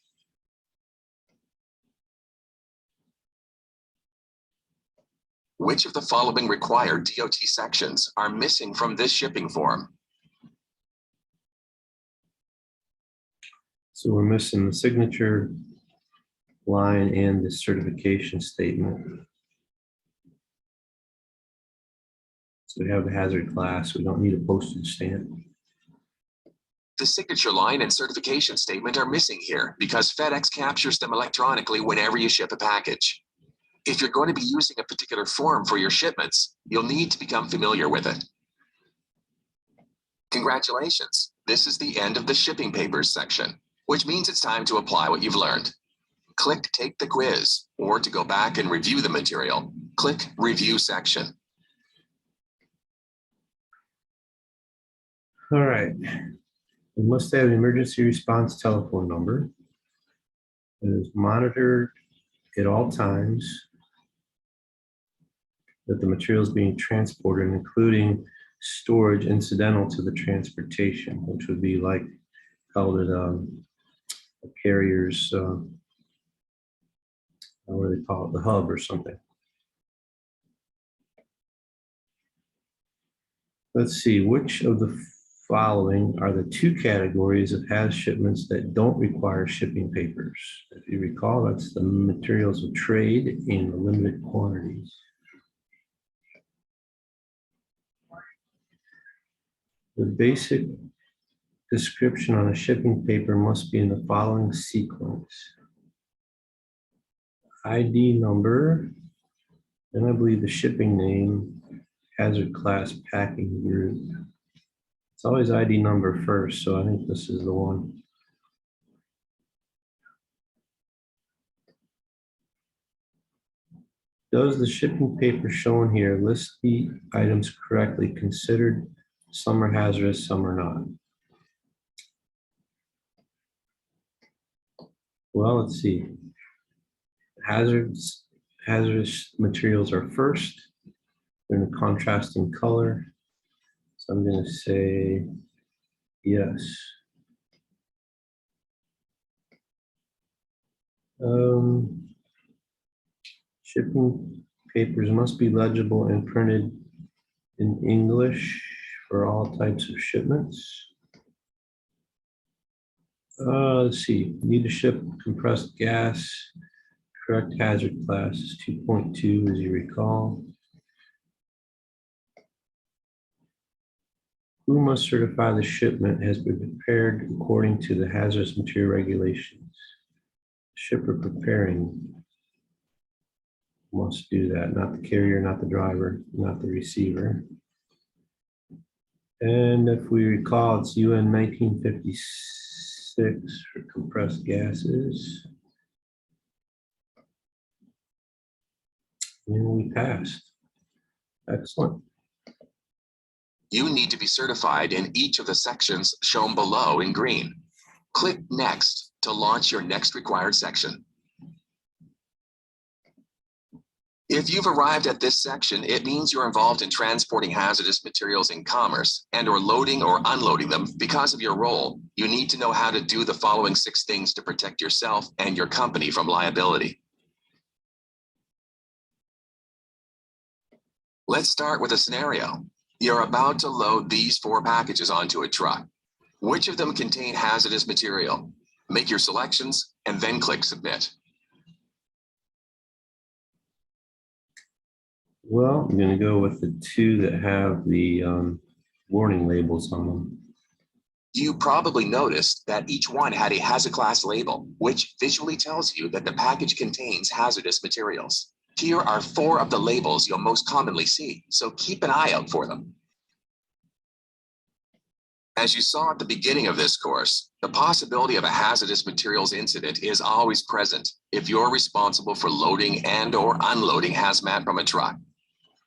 Speaker 2: Which of the following required DOT sections are missing from this shipping form?
Speaker 1: So we're missing the signature line and the certification statement. So we have the hazard class. We don't need a postage stamp.
Speaker 2: The signature line and certification statement are missing here because FedEx captures them electronically whenever you ship a package. If you're going to be using a particular form for your shipments, you'll need to become familiar with it. Congratulations, this is the end of the shipping papers section, which means it's time to apply what you've learned. Click Take the Quiz, or to go back and review the material, click Review section.
Speaker 1: All right. We must have an emergency response telephone number that is monitored at all times that the material is being transported, including storage incidental to the transportation, which would be like called it a carrier's, what do they call it, the hub or something. Let's see, which of the following are the 2 categories of HAZ shipments that don't require shipping papers? If you recall, that's the materials of trade in limited quantities. The basic description on a shipping paper must be in the following sequence: ID number, then I believe the shipping name, hazard class, packing group. It's always ID number first, so I think this is the one. Does the shipping paper shown here list the items correctly considered? Some are hazardous, some are not. Well, let's see. Hazardous materials are first. They're in a contrasting color. So I'm going to say yes. Shipping papers must be legible and printed in English for all types of shipments. Let's see, need to ship compressed gas. Correct hazard class is 2.2, as you recall. Who must certify the shipment has been prepared according to the hazardous material regulations? Shipper preparing must do that, not the carrier, not the driver, not the receiver. And if we recall, it's UN 1956 for compressed gases. And we passed. Excellent.
Speaker 2: You need to be certified in each of the sections shown below in green. Click Next to launch your next required section. If you've arrived at this section, it means you're involved in transporting hazardous materials in commerce and/or loading or unloading them. Because of your role, you need to know how to do the following 6 things to protect yourself and your company from liability. Let's start with a scenario. You're about to load these 4 packages onto a truck. Which of them contain hazardous material? Make your selections and then click Submit.
Speaker 1: Well, I'm going to go with the 2 that have the warning labels on them.
Speaker 2: You probably noticed that each one had a hazard class label, which visually tells you that the package contains hazardous materials. Here are 4 of the labels you'll most commonly see, so keep an eye out for them. As you saw at the beginning of this course, the possibility of a hazardous materials incident is always present if you're responsible for loading and/or unloading hazmat from a truck.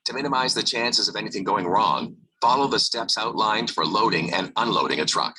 Speaker 2: To minimize the chances of anything going wrong, follow the steps outlined for loading and unloading a truck.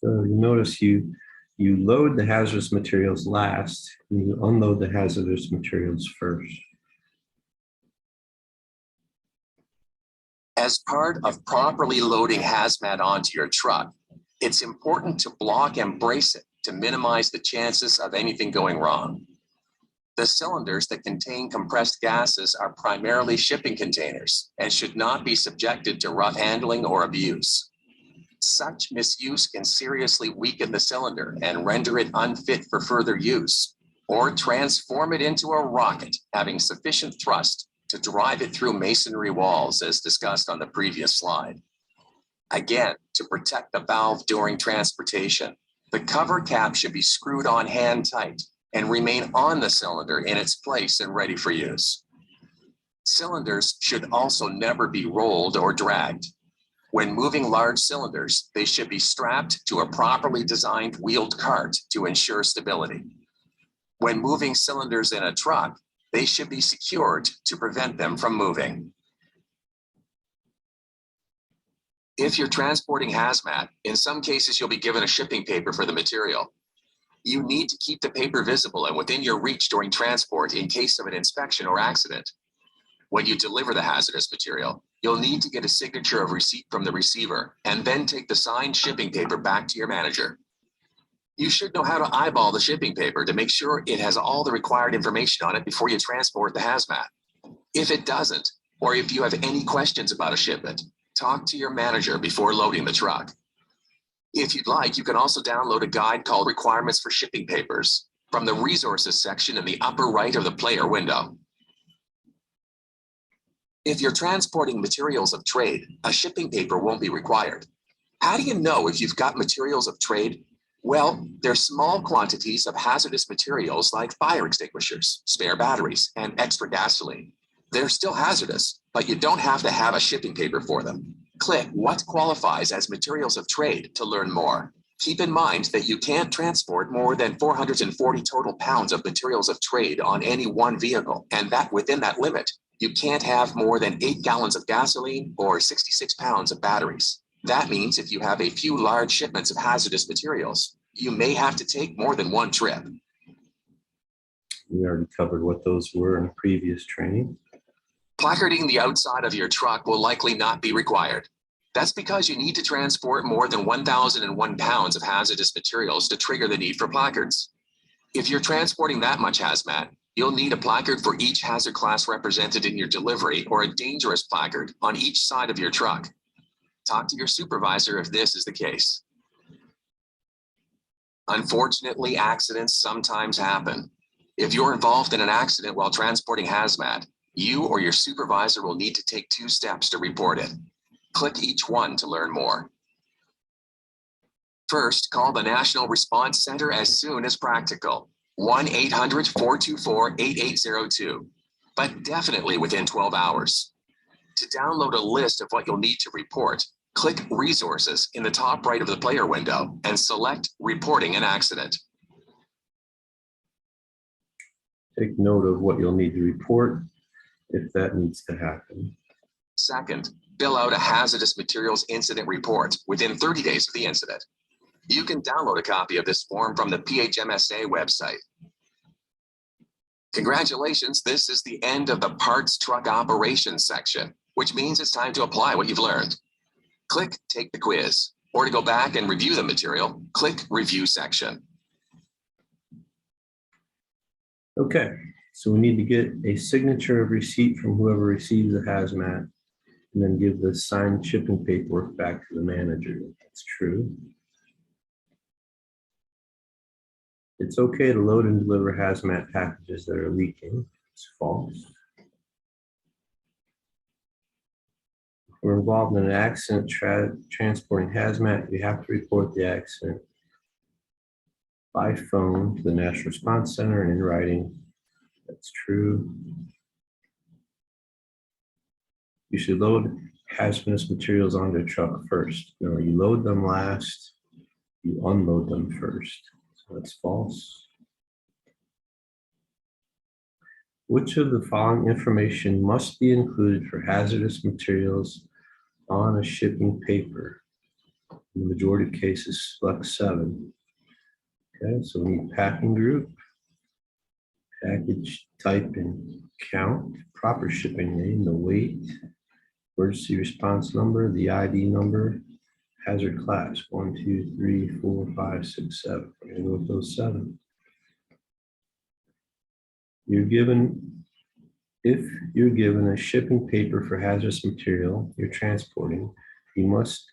Speaker 1: So you notice you load the hazardous materials last, and you unload the hazardous materials first.
Speaker 2: As part of properly loading hazmat onto your truck, it's important to block and brace it to minimize the chances of anything going wrong. The cylinders that contain compressed gases are primarily shipping containers and should not be subjected to rough handling or abuse. Such misuse can seriously weaken the cylinder and render it unfit for further use, or transform it into a rocket having sufficient thrust to drive it through masonry walls, as discussed on the previous slide. Again, to protect the valve during transportation, the cover cap should be screwed on hand tight and remain on the cylinder in its place and ready for use. Cylinders should also never be rolled or dragged. When moving large cylinders, they should be strapped to a properly designed wheeled cart to ensure stability. When moving cylinders in a truck, they should be secured to prevent them from moving. If you're transporting hazmat, in some cases you'll be given a shipping paper for the material. You need to keep the paper visible and within your reach during transport in case of an inspection or accident. When you deliver the hazardous material, you'll need to get a signature of receipt from the receiver and then take the signed shipping paper back to your manager. You should know how to eyeball the shipping paper to make sure it has all the required information on it before you transport the hazmat. If it doesn't, or if you have any questions about a shipment, talk to your manager before loading the truck. If you'd like, you can also download a guide called Requirements for Shipping Papers from the Resources section in the upper right of the player window. If you're transporting materials of trade, a shipping paper won't be required. How do you know if you've got materials of trade? Well, they're small quantities of hazardous materials like fire extinguishers, spare batteries, and extra gasoline. They're still hazardous, but you don't have to have a shipping paper for them. Click What Qualifies as Materials of Trade to learn more. Keep in mind that you can't transport more than 440 total pounds of materials of trade on any one vehicle, and that within that limit, You can't have more than 8 gallons of gasoline or 66 pounds of batteries. That means if you have a few large shipments of hazardous materials, you may have to take more than one trip.
Speaker 1: We already covered what those were in previous training.
Speaker 2: Placarding the outside of your truck will likely not be required. That's because you need to transport more than 1,001 pounds of hazardous materials to trigger the need for placards. If you're transporting that much hazmat, you'll need a placard for each hazard class represented in your delivery or a dangerous placard on each side of your truck. Talk to your supervisor if this is the case. Unfortunately, accidents sometimes happen. If you're involved in an accident while transporting hazmat, you or your supervisor will need to take 2 steps to report it. Click each one to learn more. First, call the National Response Center as soon as practical. 1-800-424-8802, but definitely within 12 hours. To download a list of what you'll need to report, click Resources in the top right of the player window and select Reporting an Accident.
Speaker 1: Take note of what you'll need to report if that needs to happen.
Speaker 2: Second, fill out a hazardous materials incident report within 30 days of the incident. You can download a copy of this form from the PHMSA website. Congratulations, this is the end of the parts truck operations section, which means it's time to apply what you've learned. Click Take the Quiz, or to go back and review the material, click Review section.
Speaker 1: Okay, so we need to get a signature of receipt from whoever receives the hazmat and then give the signed shipping paperwork back to the manager. That's true. It's okay to load and deliver hazmat packages that are leaking. It's false. If we're involved in an accident transporting hazmat, we have to report the accident by phone to the National Response Center and in writing. That's true. You should load hazardous materials onto a truck first. No, you load them last, you unload them first. So that's false. Which of the following information must be included for hazardous materials on a shipping paper? In the majority of cases, select 7. Okay, so we need packing group, package type and count, proper shipping name, the weight, emergency response number, the ID number, hazard class 1, 2, 3, 4, 5, 6, 7. We're going to go with those 7. If you're given a shipping paper for hazardous material you're transporting, you must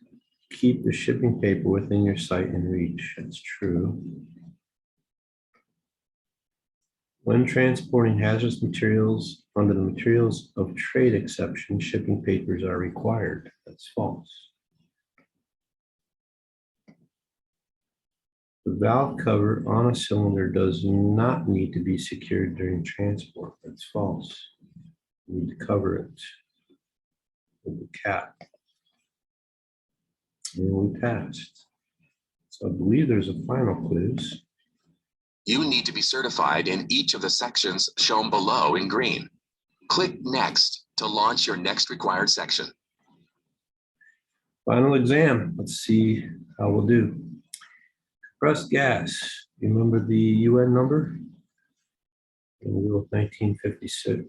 Speaker 1: keep the shipping paper within your sight and reach. That's true. When transporting hazardous materials under the materials of trade exception, shipping papers are required. That's false. The valve cover on a cylinder does not need to be secured during transport. That's false. You need to cover it with the cap. And we passed. So I believe there's a final quiz.
Speaker 2: You need to be certified in each of the sections shown below in green. Click Next to launch your next required section.
Speaker 1: Final exam. Let's see how we'll do. Compressed gas. You remember the UN number? We'll go with 1956.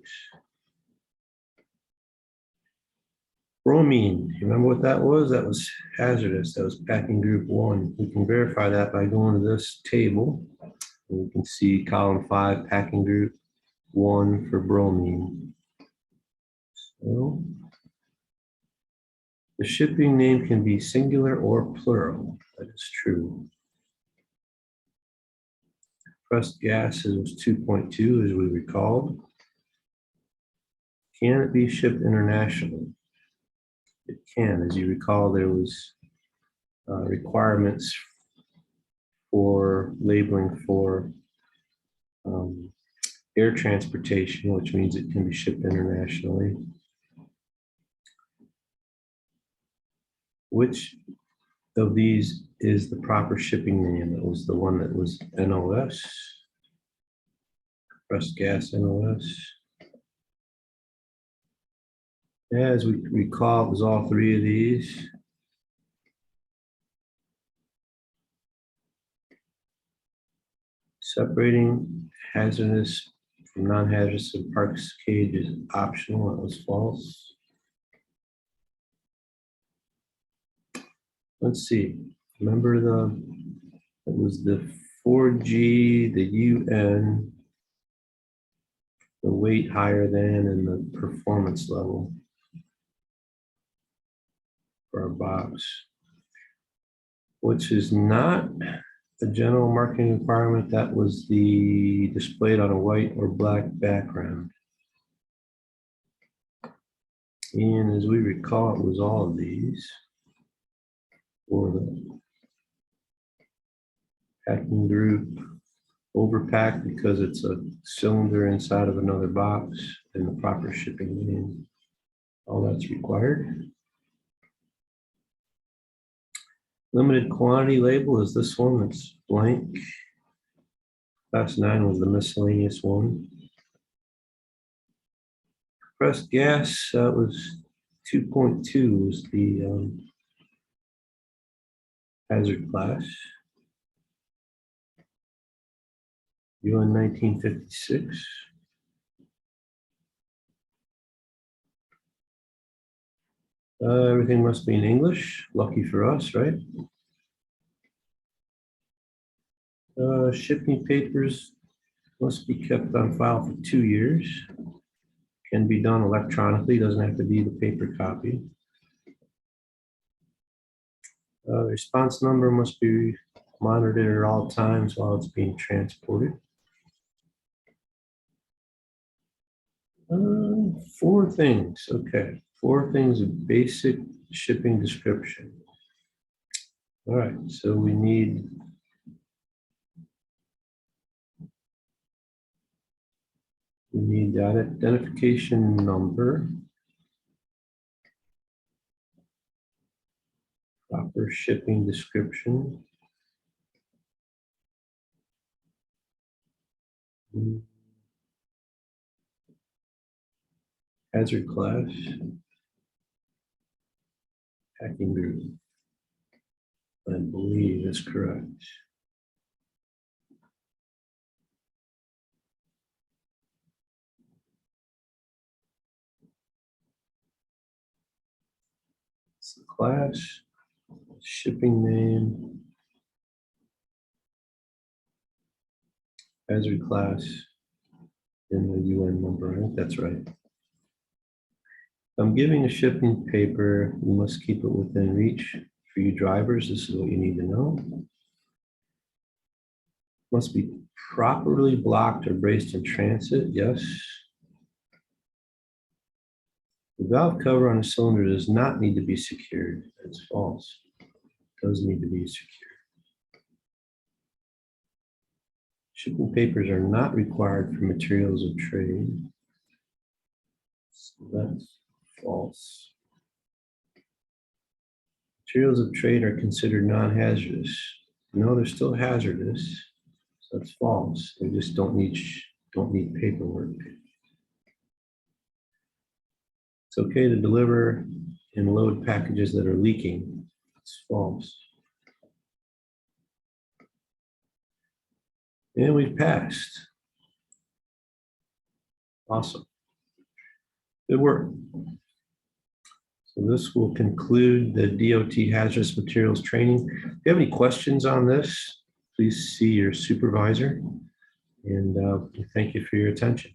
Speaker 1: Bromine. You remember what that was? That was hazardous. That was packing group 1. We can verify that by going to this table. And we can see column 5, packing group 1 for bromine. So the shipping name can be singular or plural. That is true. Compressed gases was 2.2, as we recalled. Can it be shipped internationally? It can. As you recall, there was requirements for labeling for air transportation, which means it can be shipped internationally. Which of these is the proper shipping name? It was the one that was NOS, compressed gas NOS. As we recall, it was all three of these. Separating hazardous from non-hazardous in parks cage is optional. That was false. Let's see. Remember it was the 4G, the UN, the weight higher than, and the performance level for our box, which is not a general marketing requirement. That was the displayed on a white or black background. And as we recall, it was all of these for the packing group. Overpack because it's a cylinder inside of another box and the proper shipping name. All that's required. Limited quantity label is this one that's blank. Class 9 was the miscellaneous one. Compressed gas, that was 2.2 was the hazard class. UN 1956. Everything must be in English. Lucky for us, right? Shipping papers must be kept on file for 2 years. Can be done electronically, doesn't have to be the paper copy. The response number must be monitored at all times while it's being transported. 4 things, okay. 4 things of basic shipping description. All right, so we need that identification number, proper shipping description, hazard class, packing group. I believe is correct. It's the class, shipping name, hazard class, and the UN number. I think that's right. If I'm giving a shipping paper, you must keep it within reach. For you drivers, this is what you need to know. Must be properly blocked or braced in transit, yes. The valve cover on a cylinder does not need to be secured. That's false. It does need to be secured. Shipping papers are not required for materials of trade. So that's false. Materials of trade are considered non-hazardous. No, they're still hazardous. So that's false. They just don't need paperwork. It's okay to deliver and load packages that are leaking. It's false. And we've passed. Awesome. Good work. So this will conclude the DOT hazardous materials training. If you have any questions on this, please see your supervisor. And thank you for your attention.